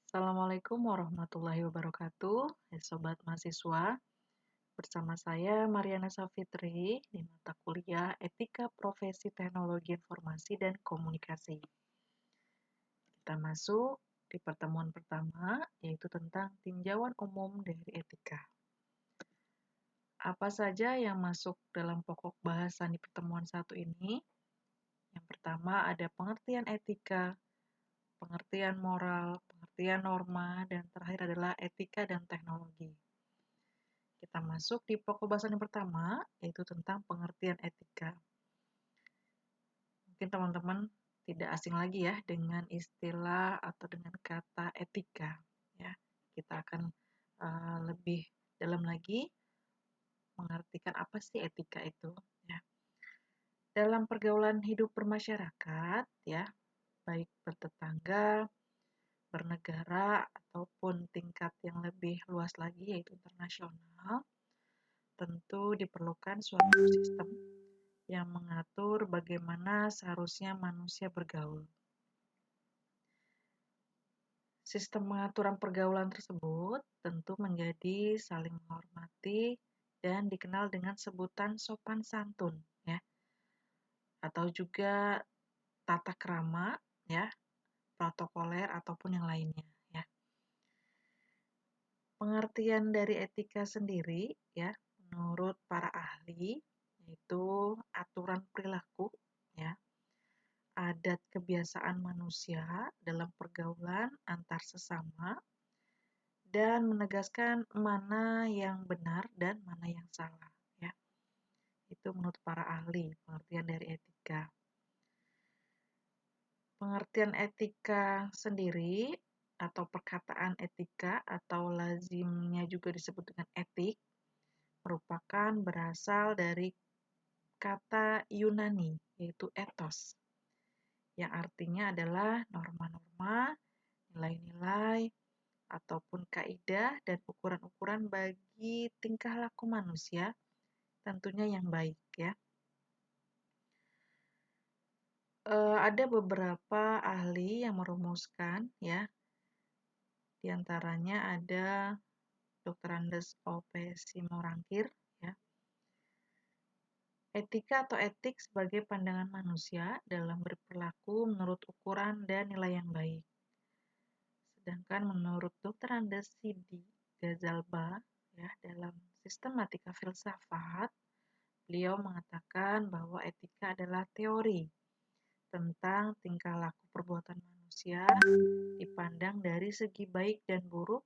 Assalamualaikum warahmatullahi wabarakatuh, Sobat Mahasiswa. Bersama saya Mariana Safitri di mata kuliah Etika Profesi Teknologi Informasi dan Komunikasi. Kita masuk di pertemuan pertama, yaitu tentang tinjauan umum dari etika. Apa saja yang masuk dalam pokok bahasan di pertemuan satu ini? Yang pertama ada pengertian etika, pengertian moral, pengertian norma, dan terakhir adalah etika dan teknologi. Kita masuk di pokok bahasan yang pertama, yaitu tentang pengertian etika. Mungkin teman-teman tidak asing lagi ya dengan istilah atau dengan kata etika. Ya, kita akan lebih dalam lagi mengartikan apa sih etika itu. Ya. Dalam pergaulan hidup bermasyarakat, ya, baik bertetangga, bernegara, ataupun tingkat yang lebih luas lagi yaitu internasional, tentu diperlukan suatu sistem yang mengatur bagaimana seharusnya manusia bergaul. Sistem pengaturan pergaulan tersebut tentu menjadi saling menghormati dan dikenal dengan sebutan sopan santun, ya, atau juga tata krama, ya, protokoler ataupun yang lainnya, ya. Pengertian dari etika sendiri, ya, menurut para ahli, yaitu aturan perilaku, ya, adat kebiasaan manusia dalam pergaulan antar sesama, dan menegaskan mana yang benar dan mana yang salah. Ya. Itu menurut para ahli, pengertian dari etika. Pengertian etika sendiri atau perkataan etika atau lazimnya juga disebut dengan etik, merupakan berasal dari kata Yunani, yaitu ethos, yang artinya adalah norma-norma, nilai-nilai, ataupun kaidah dan ukuran-ukuran bagi tingkah laku manusia, tentunya yang baik, ya. Ada beberapa ahli yang merumuskan, ya. Di antaranya ada Dr. Andes O.P. Simorangkir, ya. Etika atau etik sebagai pandangan manusia dalam berperilaku menurut ukuran dan nilai yang baik. Sedangkan menurut Dr. Andes Sidi Ghazalba, ya, dalam sistematika filsafat, beliau mengatakan bahwa etika adalah teori tentang tingkah laku perbuatan manusia dipandang dari segi baik dan buruk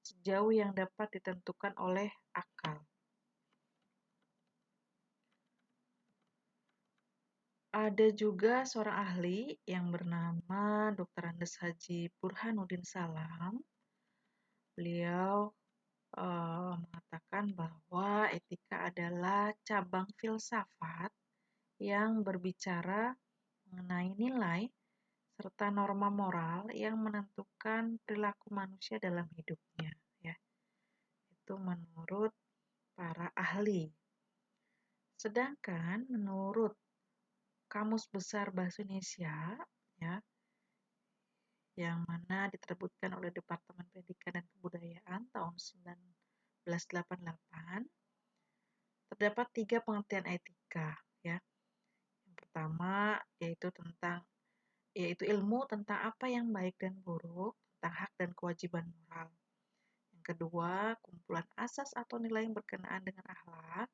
sejauh yang dapat ditentukan oleh akal. Ada juga seorang ahli yang bernama Dr. Andes Haji Burhanuddin Salam. Beliau mengatakan bahwa etika adalah cabang filsafat yang berbicara mengenai nilai serta norma moral yang menentukan perilaku manusia dalam hidupnya, ya. Itu menurut para ahli. Sedangkan menurut Kamus Besar Bahasa Indonesia, ya, yang mana diterbitkan oleh Departemen Pendidikan dan Kebudayaan tahun 1988, terdapat 3 pengertian etika, ya. Yang pertama yaitu ilmu tentang apa yang baik dan buruk, tentang hak dan kewajiban moral. Yang kedua, kumpulan asas atau nilai yang berkenaan dengan akhlak.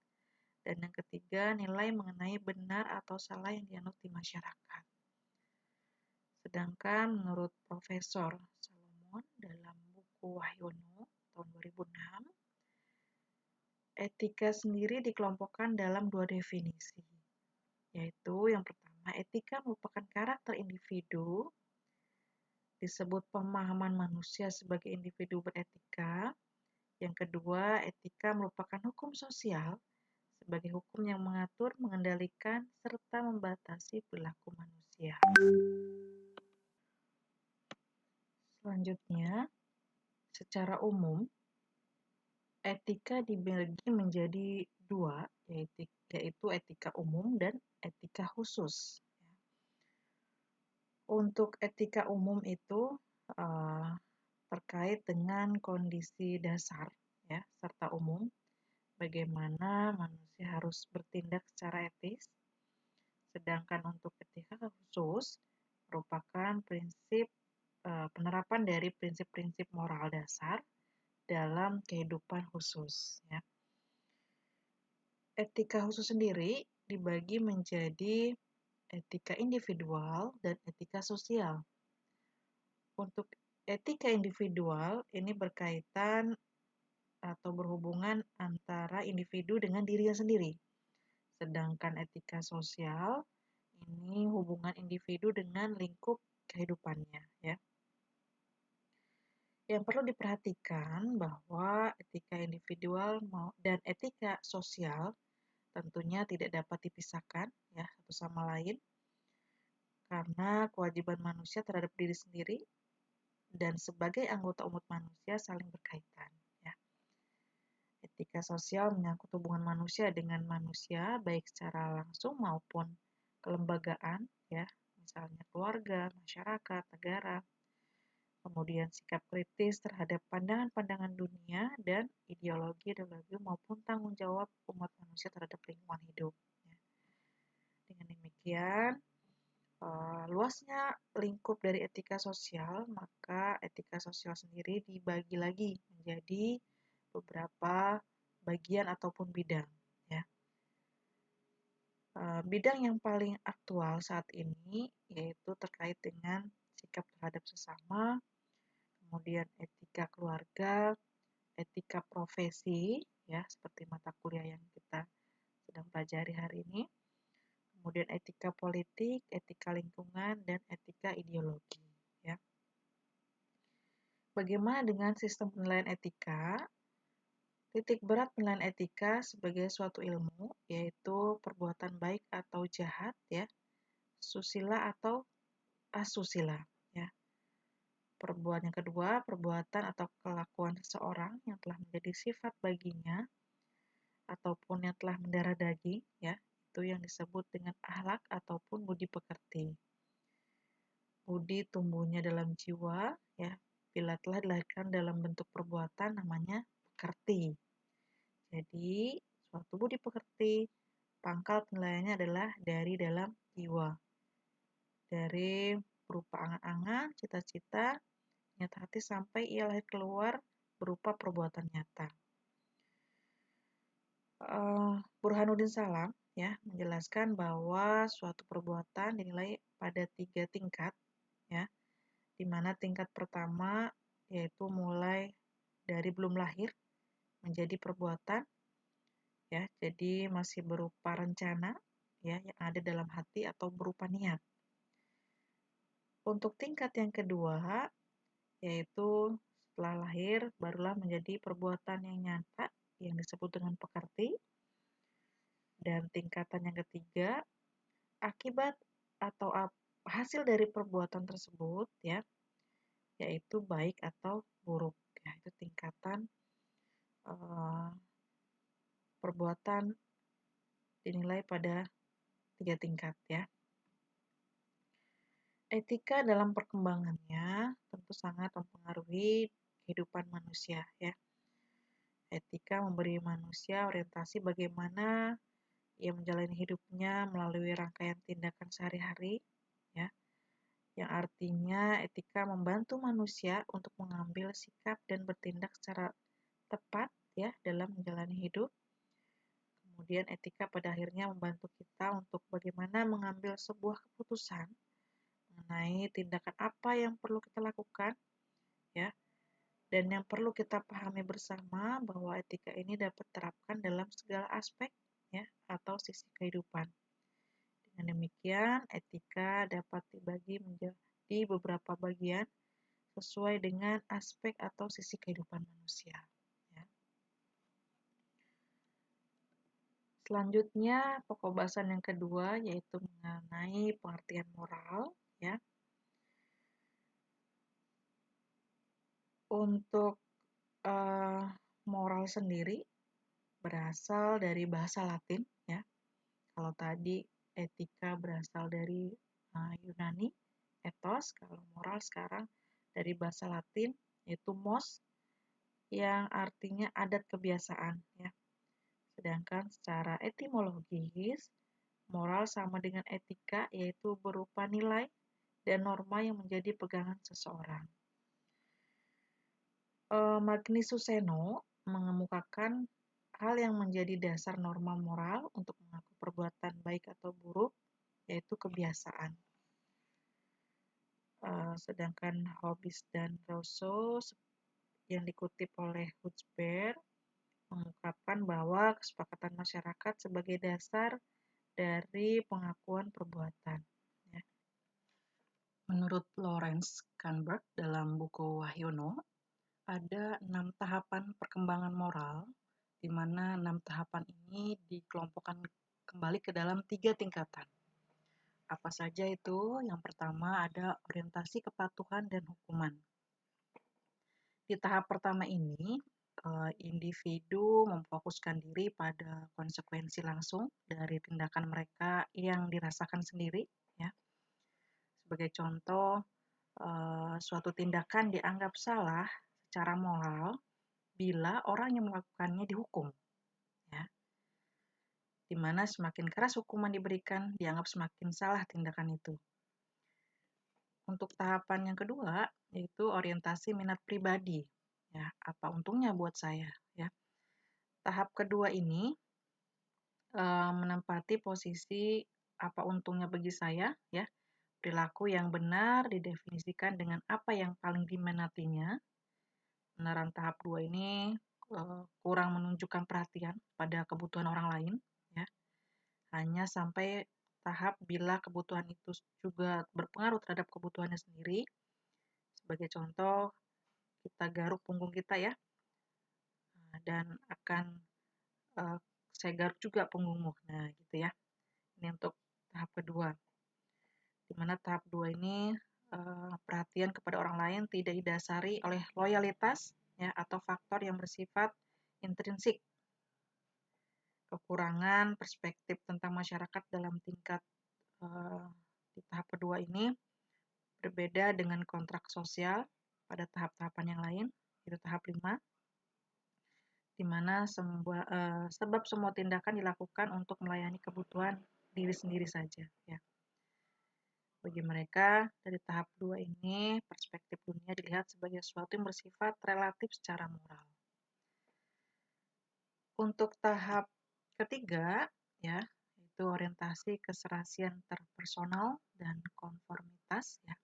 Dan yang ketiga, nilai mengenai benar atau salah yang dianut di masyarakat. Sedangkan menurut Profesor Salomon dalam buku Wahyono tahun 2006, etika sendiri dikelompokkan dalam 2 definisi, yaitu yang pertama, etika merupakan karakter individu, disebut pemahaman manusia sebagai individu beretika. Yang kedua, etika merupakan hukum sosial sebagai hukum yang mengatur, mengendalikan, serta membatasi perilaku manusia. Selanjutnya, secara umum, etika dibagi menjadi 2, yaitu etika umum dan etika khusus. Untuk etika umum itu terkait dengan kondisi dasar ya serta umum, bagaimana manusia harus bertindak secara etis. Sedangkan untuk etika khusus merupakan penerapan dari prinsip-prinsip moral dasar dalam kehidupan khusus ya. Etika khusus sendiri dibagi menjadi etika individual dan etika sosial. Untuk etika individual ini berkaitan atau berhubungan antara individu dengan dirinya sendiri. Sedangkan etika sosial ini hubungan individu dengan lingkup kehidupannya ya. Yang perlu diperhatikan bahwa etika individual dan etika sosial tentunya tidak dapat dipisahkan ya satu sama lain karena kewajiban manusia terhadap diri sendiri dan sebagai anggota umat manusia saling berkaitan ya. Etika sosial menyangkut hubungan manusia dengan manusia baik secara langsung maupun kelembagaan ya, misalnya keluarga, masyarakat, negara. Kemudian sikap kritis terhadap pandangan-pandangan dunia dan ideologi maupun tanggung jawab umat manusia terhadap lingkungan hidup. Dengan demikian, luasnya lingkup dari etika sosial, maka etika sosial sendiri dibagi lagi menjadi beberapa bagian ataupun bidang. Ya. Bidang yang paling aktual saat ini yaitu terkait dengan sikap terhadap sesama, kemudian etika keluarga, etika profesi, ya seperti mata kuliah yang kita sedang pelajari hari ini, kemudian etika politik, etika lingkungan, dan etika ideologi. Ya. Bagaimana dengan sistem penilaian etika? Titik berat penilaian etika sebagai suatu ilmu, yaitu perbuatan baik atau jahat, ya, susila atau asusila. Ya. Yang kedua, perbuatan atau kelakuan seseorang yang telah menjadi sifat baginya ataupun yang telah mendarah daging, ya, itu yang disebut dengan akhlak ataupun budi pekerti. Budi tumbuhnya dalam jiwa, ya, bila telah dilahirkan dalam bentuk perbuatan namanya pekerti. Jadi, suatu budi pekerti, pangkal penilaiannya adalah dari dalam jiwa. Dari berupa angan-angan, cita-cita, niat hati sampai ia lahir keluar berupa perbuatan nyata. Burhanuddin Salam ya menjelaskan bahwa suatu perbuatan dinilai pada 3 tingkat ya, di mana tingkat pertama yaitu mulai dari belum lahir menjadi perbuatan ya, jadi masih berupa rencana ya yang ada dalam hati atau berupa niat. Untuk tingkat yang kedua yaitu setelah lahir barulah menjadi perbuatan yang nyata yang disebut dengan pekerti. Dan tingkatan yang ketiga, akibat atau hasil dari perbuatan tersebut ya, yaitu baik atau buruk. Ya, itu tingkatan perbuatan dinilai pada 3 tingkat ya. Etika dalam perkembangannya tentu sangat mempengaruhi kehidupan manusia ya. Etika memberi manusia orientasi bagaimana ia menjalani hidupnya melalui rangkaian tindakan sehari-hari ya, yang artinya etika membantu manusia untuk mengambil sikap dan bertindak secara tepat ya dalam menjalani hidup. Kemudian etika pada akhirnya membantu kita untuk bagaimana mengambil sebuah keputusan mengenai tindakan apa yang perlu kita lakukan ya. Dan yang perlu kita pahami bersama bahwa etika ini dapat diterapkan dalam segala aspek ya atau sisi kehidupan. Dengan demikian, etika dapat dibagi menjadi beberapa bagian sesuai dengan aspek atau sisi kehidupan manusia. Ya. Selanjutnya, pokok bahasan yang kedua yaitu mengenai pengertian moral. Ya. Untuk moral sendiri berasal dari bahasa Latin. Ya. Kalau tadi etika berasal dari Yunani, ethos, kalau moral sekarang dari bahasa Latin, yaitu mos yang artinya adat kebiasaan ya. Sedangkan secara etimologis, moral sama dengan etika yaitu berupa nilai dan norma yang menjadi pegangan seseorang. Magni Suseno mengemukakan hal yang menjadi dasar norma moral untuk mengaku perbuatan baik atau buruk, yaitu kebiasaan. Sedangkan Hobbes dan Rousseau yang dikutip oleh Hubsbawm mengungkapkan bahwa kesepakatan masyarakat sebagai dasar dari pengakuan perbuatan. Ya. Menurut Lawrence Kohlberg dalam buku Wahyono, ada 6 tahapan perkembangan moral, di mana 6 tahapan ini dikelompokkan kembali ke dalam 3 tingkatan. Apa saja itu? Yang pertama ada orientasi kepatuhan dan hukuman. Di tahap pertama ini, individu memfokuskan diri pada konsekuensi langsung dari tindakan mereka yang dirasakan sendiri. Ya. Sebagai contoh, suatu tindakan dianggap salah secara moral bila orang yang melakukannya dihukum. Ya. Di mana semakin keras hukuman diberikan, dianggap semakin salah tindakan itu. Untuk tahapan yang kedua, yaitu orientasi minat pribadi. Ya, apa untungnya buat saya? Ya. Tahap kedua ini menempati posisi apa untungnya bagi saya, ya. Perilaku yang benar didefinisikan dengan apa yang paling diminatinya. Benaran tahap 2 ini kurang menunjukkan perhatian pada kebutuhan orang lain, ya. Hanya sampai tahap bila kebutuhan itu juga berpengaruh terhadap kebutuhannya sendiri. Sebagai contoh, kita garuk punggung kita ya, dan akan saya garuk juga punggungmu. Nah, gitu ya. Ini untuk tahap kedua. Di mana tahap 2 ini perhatian kepada orang lain tidak didasari oleh loyalitas ya atau faktor yang bersifat intrinsik. Kekurangan perspektif tentang masyarakat dalam tingkat di tahap kedua ini berbeda dengan kontrak sosial pada tahap-tahapan yang lain, yaitu tahap 5, di mana sebab semua tindakan dilakukan untuk melayani kebutuhan diri sendiri saja. Ya. Bagi mereka, dari tahap 2 ini, perspektif dunia dilihat sebagai sesuatu yang bersifat relatif secara moral. Untuk tahap ketiga, ya, yaitu orientasi keserasian interpersonal dan konformitas. Ya.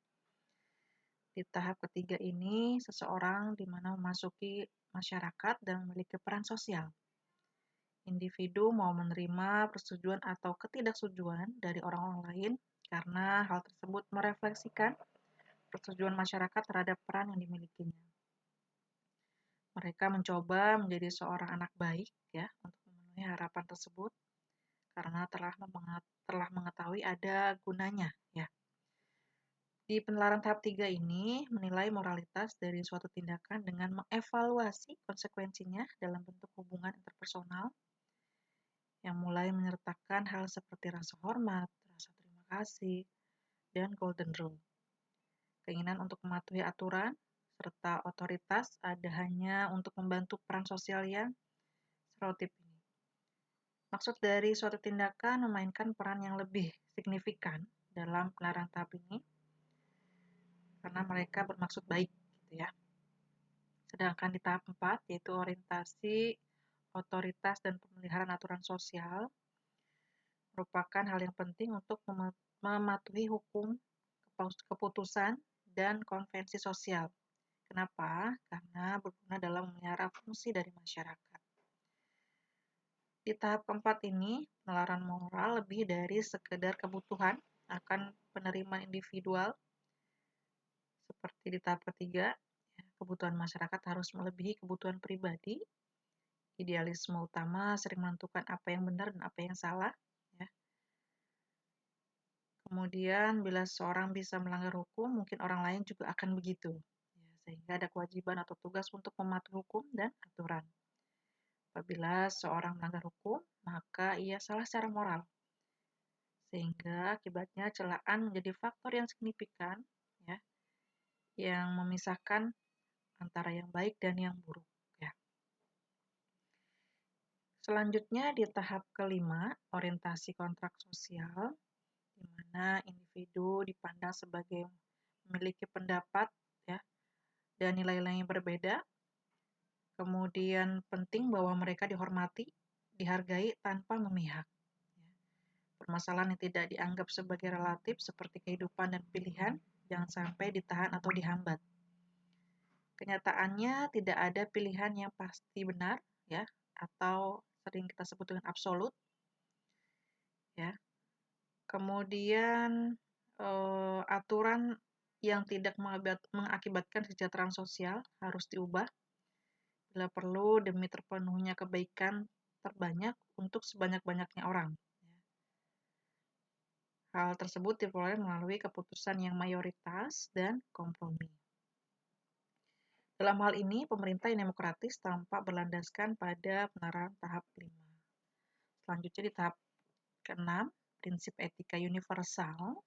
Di tahap ketiga ini, seseorang di mana memasuki masyarakat dan memiliki peran sosial. Individu mau menerima persetujuan atau ketidaksetujuan dari orang-orang lain karena hal tersebut merefleksikan persetujuan masyarakat terhadap peran yang dimilikinya. Mereka mencoba menjadi seorang anak baik ya untuk memenuhi harapan tersebut karena telah mengetahui ada gunanya ya. Di penelaran tahap 3 ini menilai moralitas dari suatu tindakan dengan mengevaluasi konsekuensinya dalam bentuk hubungan interpersonal yang mulai menyertakan hal seperti rasa hormat, rasa terima kasih, dan golden rule. Keinginan untuk mematuhi aturan serta otoritas ada hanya untuk membantu peran sosial yang stereotip ini. Maksud dari suatu tindakan memainkan peran yang lebih signifikan dalam penelaran tahap ini karena mereka bermaksud baik gitu ya. Sedangkan di tahap 4 yaitu orientasi otoritas dan pemeliharaan aturan sosial merupakan hal yang penting untuk mematuhi hukum, keputusan, dan konvensi sosial. Kenapa? Karena berguna dalam memelihara fungsi dari masyarakat. Di tahap keempat ini, penalaran moral lebih dari sekedar kebutuhan akan penerimaan individual. Seperti di tahap ketiga, kebutuhan masyarakat harus melebihi kebutuhan pribadi. Idealisme utama sering menentukan apa yang benar dan apa yang salah. Ya. Kemudian, bila seorang bisa melanggar hukum, mungkin orang lain juga akan begitu. Ya, sehingga ada kewajiban atau tugas untuk mematuhi hukum dan aturan. Apabila seorang melanggar hukum, maka ia salah secara moral. Sehingga akibatnya celaan menjadi faktor yang signifikan, ya, yang memisahkan antara yang baik dan yang buruk ya. Selanjutnya di tahap kelima, orientasi kontrak sosial, di mana individu dipandang sebagai memiliki pendapat ya dan nilai-nilai yang berbeda. Kemudian penting bahwa mereka dihormati, dihargai tanpa memihak. Permasalahan yang tidak dianggap sebagai relatif seperti kehidupan dan pilihan jangan sampai ditahan atau dihambat. Kenyataannya tidak ada pilihan yang pasti benar ya atau sering kita sebut dengan absolut ya. Kemudian aturan yang tidak mengakibatkan kesejahteraan sosial harus diubah bila perlu demi terpenuhnya kebaikan terbanyak untuk sebanyak-banyaknya orang. Hal tersebut diperoleh melalui keputusan yang mayoritas dan kompromi. Dalam hal ini, pemerintah yang demokratis tampak berlandaskan pada penerapan tahap 5. Selanjutnya di tahap ke-6, prinsip etika universal,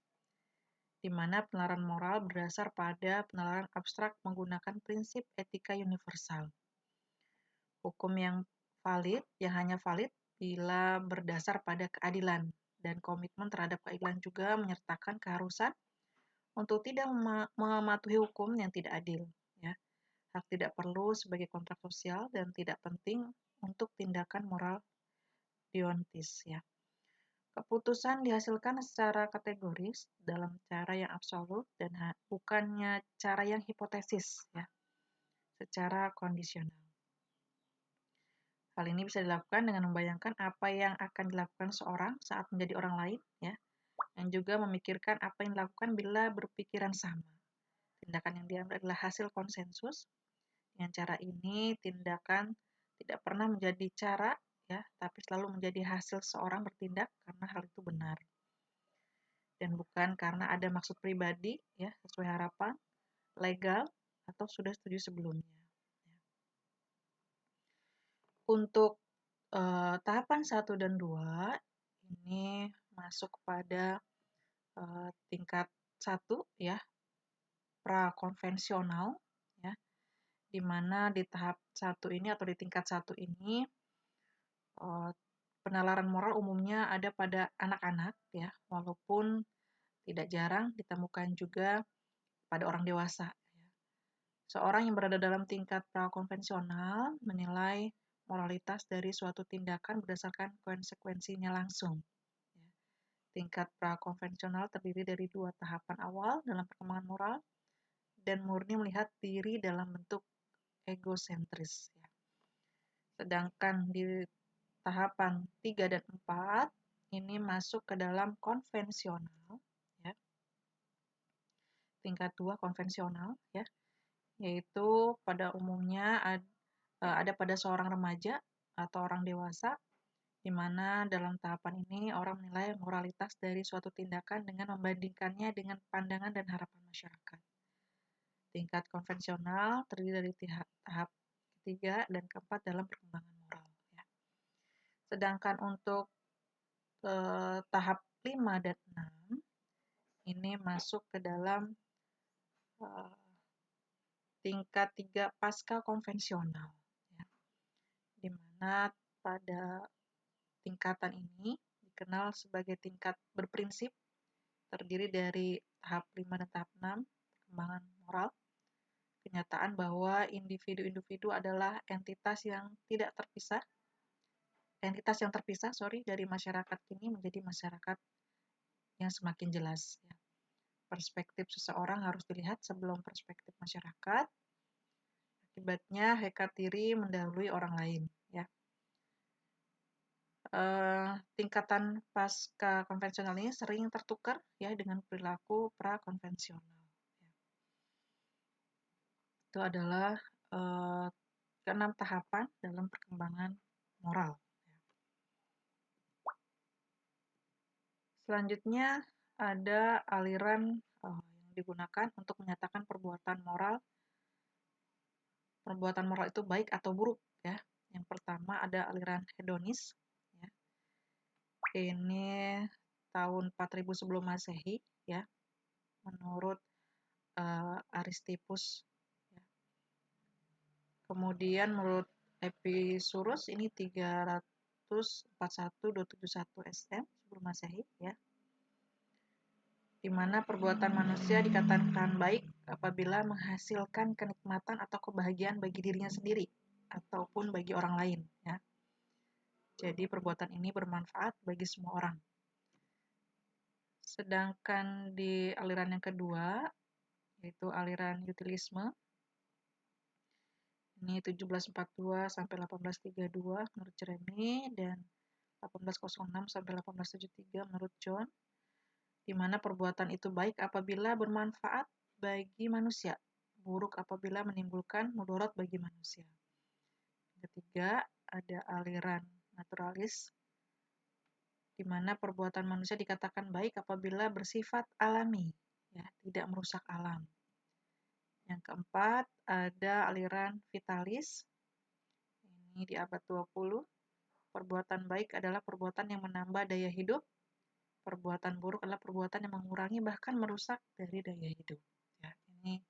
di mana penalaran moral berdasar pada penalaran abstrak menggunakan prinsip etika universal. Hukum yang hanya valid bila berdasar pada keadilan, dan komitmen terhadap keadilan juga menyertakan keharusan untuk tidak mematuhi hukum yang tidak adil. Ya. Hak tidak perlu sebagai kontrak sosial dan tidak penting untuk tindakan moral deontis. Ya. Keputusan dihasilkan secara kategoris dalam cara yang absolut dan bukannya cara yang hipotesis, ya, secara kondisional. Hal ini bisa dilakukan dengan membayangkan apa yang akan dilakukan seorang saat menjadi orang lain, ya, dan juga memikirkan apa yang dilakukan bila berpikiran sama. Tindakan yang diambil adalah hasil konsensus. Dengan cara ini, tindakan tidak pernah menjadi cara, ya, tapi selalu menjadi hasil seorang bertindak karena hal itu benar. Dan bukan karena ada maksud pribadi, ya, sesuai harapan, legal, atau sudah setuju sebelumnya. Untuk tahapan 1 dan 2, ini masuk pada tingkat 1, ya, prakonvensional, ya, di mana di tahap 1 ini atau di tingkat 1 ini penalaran moral umumnya ada pada anak-anak, ya, walaupun tidak jarang ditemukan juga pada orang dewasa. Seorang yang berada dalam tingkat prakonvensional menilai moralitas dari suatu tindakan berdasarkan konsekuensinya langsung. Tingkat prakonvensional terdiri dari 2 tahapan awal dalam perkembangan moral dan murni melihat diri dalam bentuk egosentris. Sedangkan di tahapan 3 dan 4 ini masuk ke dalam konvensional, ya. Tingkat 2 konvensional, ya, yaitu pada umumnya ada pada seorang remaja atau orang dewasa, di mana dalam tahapan ini orang menilai moralitas dari suatu tindakan dengan membandingkannya dengan pandangan dan harapan masyarakat. Tingkat konvensional terdiri dari tahap ketiga dan keempat dalam perkembangan moral. Ya. Sedangkan untuk tahap 5 dan 6 ini masuk ke dalam tingkat 3 pasca konvensional, ya, di mana pada tingkatan ini dikenal sebagai tingkat berprinsip, terdiri dari tahap 5 dan tahap 6, perkembangan moral, kenyataan bahwa individu-individu adalah entitas yang terpisah dari masyarakat ini menjadi masyarakat yang semakin jelas. Ya. Perspektif seseorang harus dilihat sebelum perspektif masyarakat. Akibatnya hakikat diri mendahului orang lain. Ya. Tingkatan pasca konvensional ini sering tertukar ya dengan perilaku prakonvensional. Ya. Itu adalah 6 tahapan dalam perkembangan moral. Selanjutnya ada aliran yang digunakan untuk menyatakan perbuatan moral itu baik atau buruk, ya. Yang pertama ada aliran hedonis, ya. Ini tahun 4000 sebelum Masehi, ya. Menurut Aristippus, ya. Kemudian menurut Epicurus ini 341-271 SM sebelum Masehi ya. Di mana perbuatan manusia dikatakan baik apabila menghasilkan kenikmatan atau kebahagiaan bagi dirinya sendiri ataupun bagi orang lain ya. Jadi perbuatan ini bermanfaat bagi semua orang. Sedangkan di aliran yang kedua, yaitu aliran utilisme, ini 1742 sampai 1832 menurut Jeremy dan 1806 sampai 1873 menurut John, di mana perbuatan itu baik apabila bermanfaat bagi manusia, buruk apabila menimbulkan mudarat bagi manusia. Ketiga, ada aliran naturalis, di mana perbuatan manusia dikatakan baik apabila bersifat alami, ya, tidak merusak alam. Yang keempat, ada aliran vitalis. Ini di abad 20. Perbuatan baik adalah perbuatan yang menambah daya hidup. Perbuatan buruk adalah perbuatan yang mengurangi bahkan merusak dari daya hidup. Ya, ini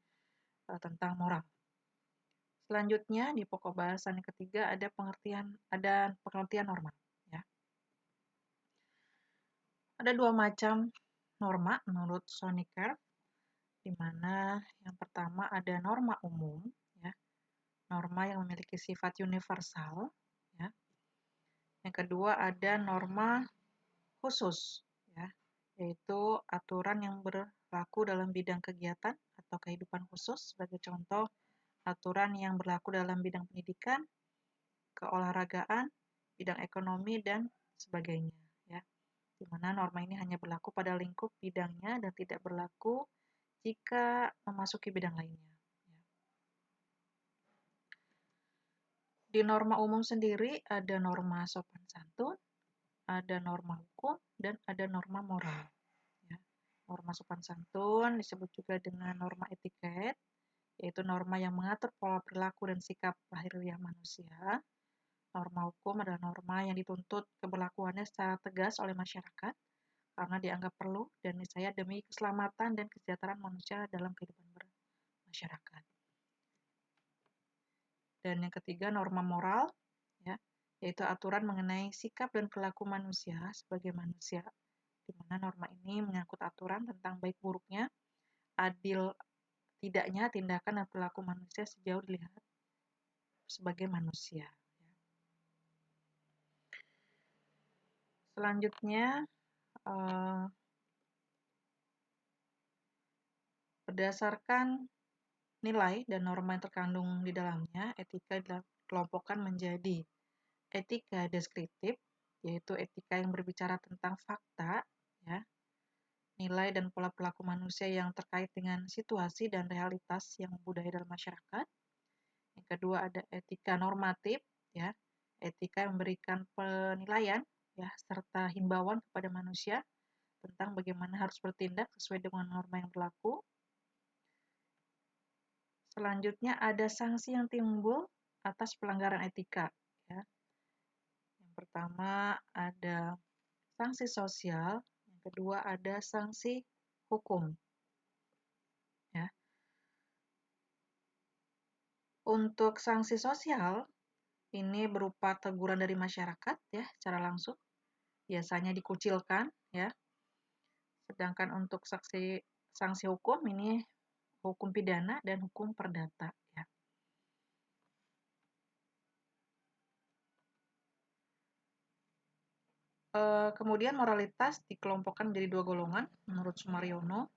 tentang moral. Selanjutnya di pokok bahasan yang ketiga ada pengertian norma. Ya. Ada dua macam norma menurut Soniker, di mana yang pertama ada norma umum, ya, norma yang memiliki sifat universal, ya. Yang kedua ada norma khusus, ya, yaitu aturan yang berlaku dalam bidang kegiatan atau kehidupan khusus, sebagai contoh aturan yang berlaku dalam bidang pendidikan, keolahragaan, bidang ekonomi, dan sebagainya, ya. Di mana norma ini hanya berlaku pada lingkup bidangnya dan tidak berlaku jika memasuki bidang lainnya. Di norma umum sendiri ada norma sopan santun, ada norma hukum, dan ada norma moral. Ya. Norma sopan santun disebut juga dengan norma etiket, yaitu norma yang mengatur pola perilaku dan sikap lahiriah manusia. Norma hukum adalah norma yang dituntut keberlakuannya secara tegas oleh masyarakat karena dianggap perlu dan niscaya demi keselamatan dan kesejahteraan manusia dalam kehidupan bermasyarakat. Dan yang ketiga norma moral, ya, yaitu aturan mengenai sikap dan perilaku manusia sebagai manusia, di mana norma ini mengangkut aturan tentang baik buruknya, adil tidaknya tindakan dan perilaku manusia sejauh dilihat sebagai manusia. Selanjutnya, berdasarkan nilai dan norma yang terkandung di dalamnya, etika dikelompokkan menjadi etika deskriptif, yaitu etika yang berbicara tentang fakta, ya, nilai dan pola perilaku manusia yang terkait dengan situasi dan realitas yang membudaya dalam masyarakat. Yang kedua ada etika normatif, ya, etika yang memberikan penilaian, ya, serta himbauan kepada manusia tentang bagaimana harus bertindak sesuai dengan norma yang berlaku. Selanjutnya ada sanksi yang timbul atas pelanggaran etika. Ya. Yang pertama ada sanksi sosial, yang kedua ada sanksi hukum. Ya. Untuk sanksi sosial ini berupa teguran dari masyarakat, ya, secara langsung, biasanya dikucilkan, ya. Sedangkan untuk sanksi hukum ini hukum pidana dan hukum perdata, ya. Kemudian moralitas dikelompokkan menjadi dua golongan menurut Sumaryono.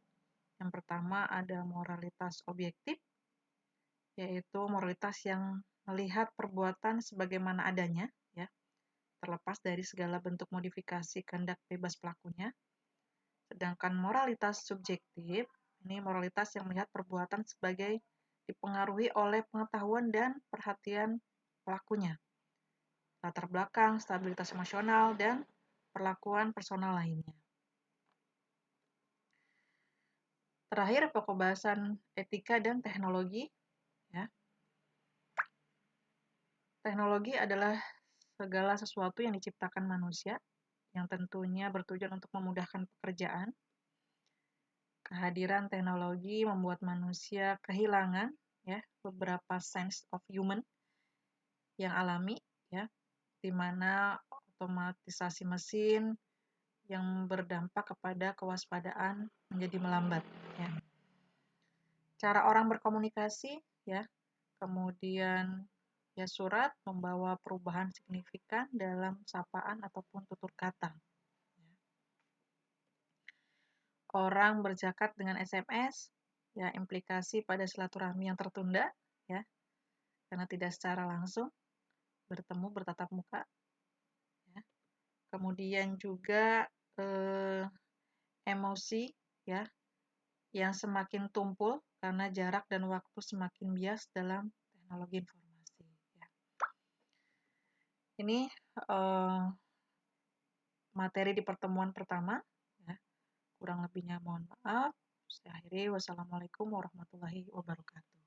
Yang pertama ada moralitas objektif, yaitu moralitas yang melihat perbuatan sebagaimana adanya, ya, terlepas dari segala bentuk modifikasi kehendak bebas pelakunya. Sedangkan moralitas subjektif, ini moralitas yang melihat perbuatan sebagai dipengaruhi oleh pengetahuan dan perhatian pelakunya, latar belakang, stabilitas emosional, dan perlakuan personal lainnya. Terakhir, pokok bahasan etika dan teknologi. Ya. Teknologi adalah segala sesuatu yang diciptakan manusia, yang tentunya bertujuan untuk memudahkan pekerjaan. Kehadiran teknologi membuat manusia kehilangan ya, beberapa sense of human yang alami, ya, di mana otomatisasi mesin yang berdampak kepada kewaspadaan menjadi melambat, ya. Cara orang berkomunikasi, ya, kemudian ya surat membawa perubahan signifikan dalam sapaan ataupun tutur kata. Orang berzakat dengan SMS, ya, implikasi pada silaturahmi yang tertunda, ya, karena tidak secara langsung bertemu bertatap muka, ya. Kemudian juga emosi, ya, yang semakin tumpul karena jarak dan waktu semakin bias dalam teknologi informasi, ya. Ini materi di pertemuan pertama, ya. Kurang lebihnya mohon maaf. Saya akhiri. Wassalamualaikum warahmatullahi wabarakatuh.